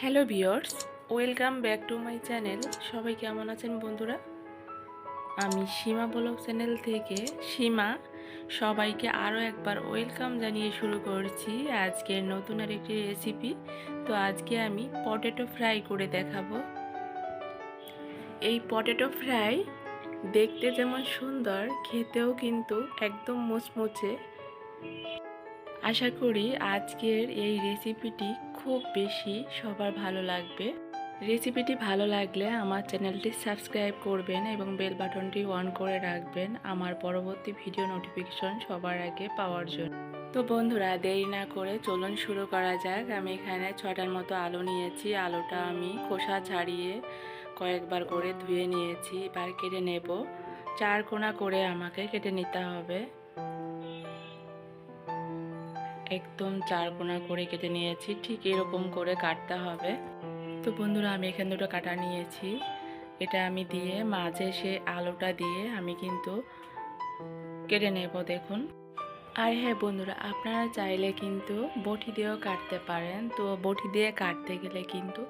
Hello viewers, welcome back to my channel. সবাই কেমন আছেন বন্ধুরা? আমি সীমা ব্লগ চ্যানেল থেকে সীমা সবাইকে আরও একবার ওয়েলকাম জানিয়ে শুরু করছি আজকের নতুন আরেকটি রেসিপি। তো আজকে আমি পটেটো ফ্রাই করে দেখাবো। এই পটেটো ফ্রাই দেখতে যেমন সুন্দর, খেতেও কিন্তু একদম মুচমুচে। আশা করি আজকের এই রেসিপিটি খুব বেশি সবার ভালো লাগবে। রেসিপিটি ভালো লাগলে আমার চ্যানেলটি সাবস্ক্রাইব করবেন এবং বেল বাটনটি অন করে রাখবেন আমার পরবর্তী ভিডিও নোটিফিকেশন সবার আগে পাওয়ার জন্য। তো বন্ধুরা, দেরি না করে চলুন শুরু করা যাক। আমি এখানে 6টার মতো আলু নিয়েছি। আলুটা আমি খোসা ছাড়িয়ে কয়েকবার করে ধুয়ে নিয়েছি। এবার কেটে নেব। 4 কোনা করে আমাকে কেটে নিতে হবে। একদম 4 কোনা করে কেটে নিয়েছি। ঠিক এরকম করে কাটতে হবে। তো বন্ধুরা, আমি এখানে দুটো কাটা নিয়েছি। এটা আমি দিয়ে মাঝে সে আলুটা দিয়ে আমি কিন্তু কেটে নেব, দেখুন। আর হ্যাঁ বন্ধুরা, আপনারা চাইলে কিন্তু বটি দিয়েও কাটতে পারেন। তো বটি দিয়ে কাটতে গেলে কিন্তু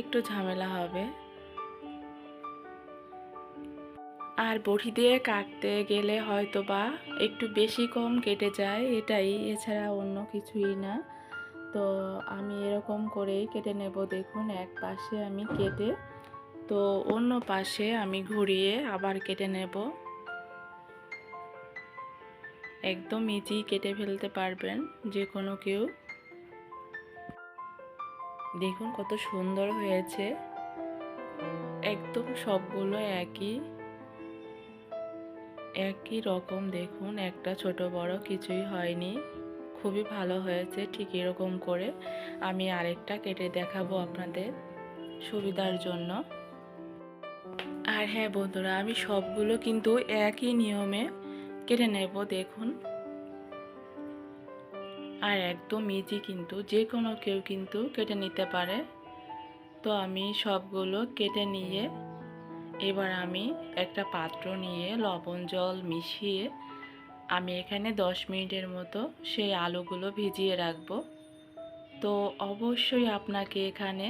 একটু ঝামেলা হবে। আর বটি দিয়ে কাটতে গেলে হয়তো বা একটু বেশি কম কেটে যায়, এটাই, এছাড়া অন্য কিছুই না। তো আমি এরকম করেই কেটে নেব, দেখুন। এক পাশে আমি কেটে তো অন্য পাশে আমি ঘুরিয়ে আবার কেটে নেব। একদম ইজি কেটে ফেলতে পারবেন যে কোনো কেউ। দেখুন কত সুন্দর হয়েছে। একদম সবগুলো একই রকম, দেখুন, একটা ছোট বড় কিছুই হয়নি। খুবই ভালো হয়েছে। ঠিক এরকম করে আমি আরেকটা কেটে দেখাবো আপনাদের সুবিধার জন্য। আর হ্যাঁ বন্ধুরা, আমি সবগুলো কিন্তু একই নিয়মে কেটে নেব, দেখুন। আর একদম ইজি, কিন্তু যে কোনো কেউ কিন্তু কেটে নিতে পারে। তো আমি সবগুলো কেটে নিয়ে এবার আমি একটা পাত্র নিয়ে লবণ জল মিশিয়ে আমি এখানে 10 মিনিটের মতো সেই আলুগুলো ভিজিয়ে রাখবো। তো অবশ্যই আপনাকে এখানে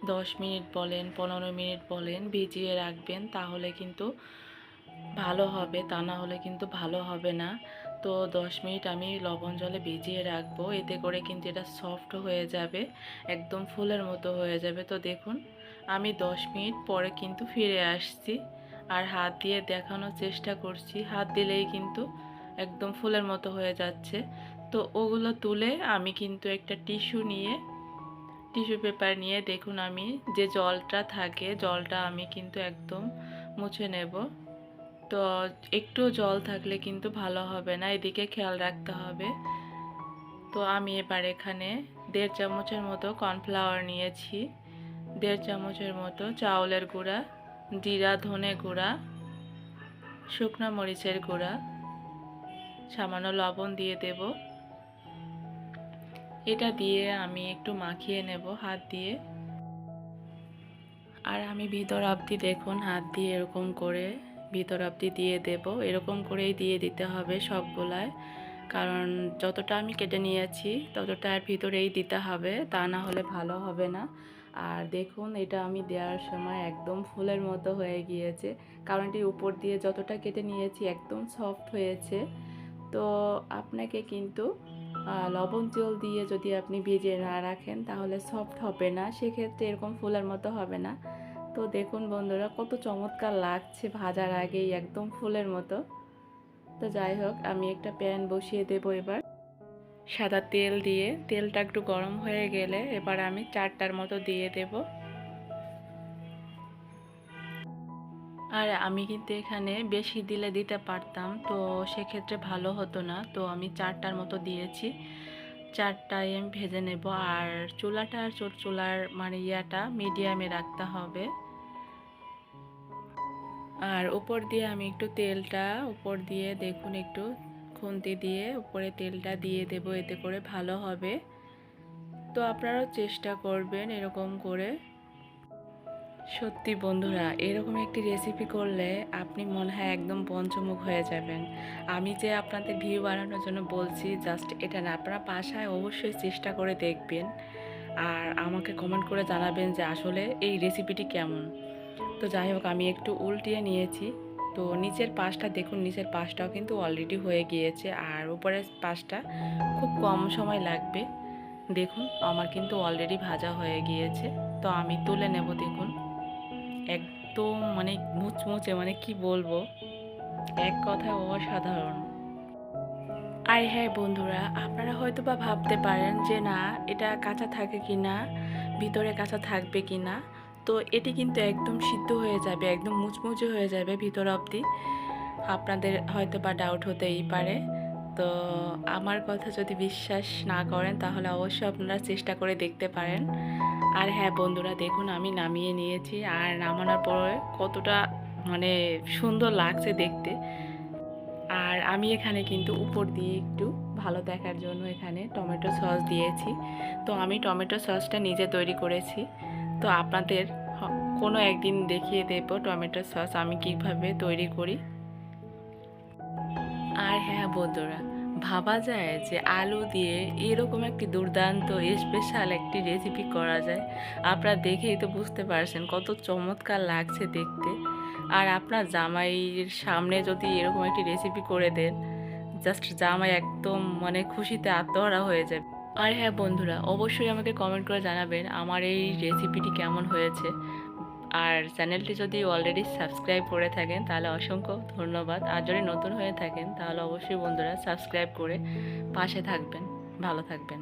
10 মিনিট বলেন 15 মিনিট বলেন ভিজিয়ে রাখবেন, তাহলে কিন্তু ভালো হবে। তা না হলে কিন্তু ভালো হবে না। তো 10 মিনিট আমি লবণ জলে ভিজিয়ে রাখবো। এতে করে কিন্তু এটা সফট হয়ে যাবে, একদম ফুলের মতো হয়ে যাবে। তো দেখুন, আমি 10 মিনিট পরে কিন্তু ফিরে আসছি। আর হাত দিয়ে দেখানোর চেষ্টা করছি। হাত দিলেই কিন্তু একদম ফুলের মতো হয়ে যাচ্ছে। তো ওগুলো তুলে আমি কিন্তু একটা টিস্যু পেপার নিয়ে, দেখুন, আমি যে জলটা থাকে জলটা আমি কিন্তু একদম মুছে নেব। তো একটু জল থাকলে কিন্তু ভালো হবে না, এদিকে খেয়াল রাখতে হবে। তো আমি এবার এখানে 1.5 চামচের মতো কর্নফ্লাওয়ার নিয়েছি, 1.5 চামচের মতো চাউলের গুঁড়া, জিরা ধনে গুঁড়া, শুকনো মরিচের গুঁড়া, সামান্য লবণ দিয়ে দেব। এটা দিয়ে আমি একটু মাখিয়ে নেব হাত দিয়ে। আর আমি ভিতর অবধি, দেখুন, হাত দিয়ে এরকম করে ভিতর অবধি দিয়ে দেব। এরকম করেই দিয়ে দিতে হবে সবগুলায়, কারণ যতটা আমি কেটে নিয়েছি ততটার ভিতরেই দিতে হবে, তা না হলে ভালো হবে না। আর দেখুন, এটা আমি দেওয়ার সময় একদম ফুলের মতো হয়ে গিয়েছে, কারণ এটি উপর দিয়ে যতটা কেটে নিয়েছি একদম সফট হয়েছে। তো আপনাকে কিন্তু লবণ তেল দিয়ে যদি আপনি ভিজিয়ে না রাখেন তাহলে সফট হবে না, সেক্ষেত্রে এরকম ফুলের মতো হবে না। তো দেখুন বন্ধুরা, কত চমৎকার লাগছে ভাজার আগেই একদম ফুলের মতো। তো যাই হোক, আমি একটা প্যান বসিয়ে দেব এবার সাদা তেল দিয়ে। তেলটা একটু গরম হয়ে গেলে এবার আমি 4টার মতো দিয়ে দেব। আর আমি কিন্তু এখানে বেশি দিতে পারতাম, তো সেক্ষেত্রে ভালো হতো না। তো আমি 4টার মতো দিয়েছি। 4টায় আমি ভেজে নেব। আর চুলার মানে মিডিয়ামে রাখতে হবে। আর উপর দিয়ে আমি একটু তেলটা উপর দিয়ে, দেখুন, একটু খুন্তি দিয়ে উপরে তেলটা দিয়ে দেব, এতে করে ভালো হবে। তো আপনারাও চেষ্টা করবেন এরকম করে। সত্যি বন্ধুরা, এরকম একটি রেসিপি করলে আপনি মনে হয় একদম পঞ্চমুখ হয়ে যাবেন। আমি যে আপনাদের ভিউ বানানোর জন্য বলছি জাস্ট এটা না, আপনারা বাসায় অবশ্যই চেষ্টা করে দেখবেন। আর আমাকে কমেন্ট করে জানাবেন যে আসলে এই রেসিপিটি কেমন। তো যাই হোক, আমি একটু উল্টিয়ে নিয়েছি। তো নিচের পাশটা দেখুন, নিচের পাশটাও কিন্তু অলরেডি হয়ে গিয়েছে, আর উপরের পাশটা খুব কম সময় লাগবে। দেখুন আমার কিন্তু অলরেডি ভাজা হয়ে গিয়েছে। তো আমি তুলে নেব। দেখুন একদম মানে মুচমুচে, মানে কি বলবো, এক কথায় অসাধারণ। আর হ্যাঁ বন্ধুরা, আপনারা হয়তো বা ভাবতে পারেন যে না, এটা কাঁচা থাকে কি না, ভিতরে কাঁচা থাকবে কি না। তো এটি কিন্তু একদম সিদ্ধ হয়ে যাবে, একদম মুচমুচে হয়ে যাবে ভিতর অবধি। আপনাদের হয়তো বা ডাউট হতেই পারে। তো আমার কথা যদি বিশ্বাস না করেন তাহলে অবশ্যই আপনারা চেষ্টা করে দেখতে পারেন। আর হ্যাঁ বন্ধুরা, দেখুন আমি নামিয়ে নিয়েছি, আর নামানোর পরে কতটা মানে সুন্দর লাগছে দেখতে। আর আমি এখানে কিন্তু উপর দিয়ে একটু ভালো দেখার জন্য এখানে টমেটো সস দিয়েছি। তো আমি টমেটো সসটা নিজে তৈরি করেছি। তো আপনাদের কোনো একদিন দেখিয়ে দেবো টমেটো সস আমি কীভাবে তৈরি করি। আর হ্যাঁ বন্ধুরা, ভাবা যায় যে আলু দিয়ে এরকম একটি দুর্দান্ত স্পেশাল একটি রেসিপি করা যায়। আপনারা দেখেই তো বুঝতে পারছেন কত চমৎকার লাগছে দেখতে। আর আপনার জামাইয়ের সামনে যদি এরকম একটি রেসিপি করে দেন, জাস্ট জামাই একদম মানে খুশিতে আত্মহারা হয়ে যাবে। আর হ্যাঁ বন্ধুরা, অবশ্যই আমাকে কমেন্ট করে জানাবেন আমার এই রেসিপিটি কেমন হয়েছে। আর চ্যানেলটি যদি অলরেডি সাবস্ক্রাইব করে থাকেন তাহলে অসংখ্য ধন্যবাদ। আর যদি নতুন হয়ে থাকেন তাহলে অবশ্যই বন্ধুরা সাবস্ক্রাইব করে পাশে থাকবেন। ভালো থাকবেন।